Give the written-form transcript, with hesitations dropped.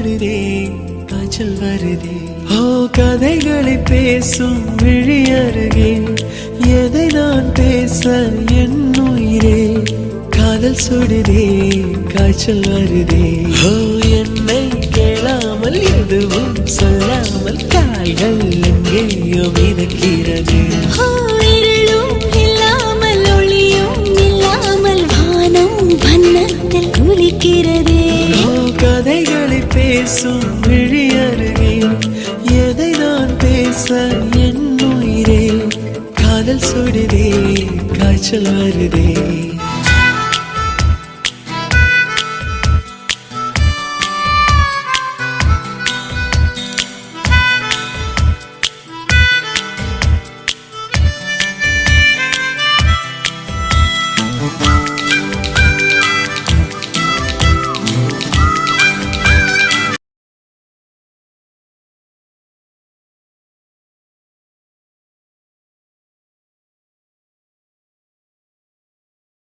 சுடுதே காய்ச்சல் வருதே ஓ கதைகளை பேசும் விழி அருகே எதை நான் பேச என் உயிரே காதல் சுடுதே காய்ச்சல் வருதே ஓ என்னை கேளாமல் எதுவும் சொல்லாமல் கால்கள் எங்கேயோ மிதக்கிறது கதைகளை பேசும் விழி அருகே எதை நான் பேச என் உயிரே காதல் சுடுதே காய்ச்சல் வருதே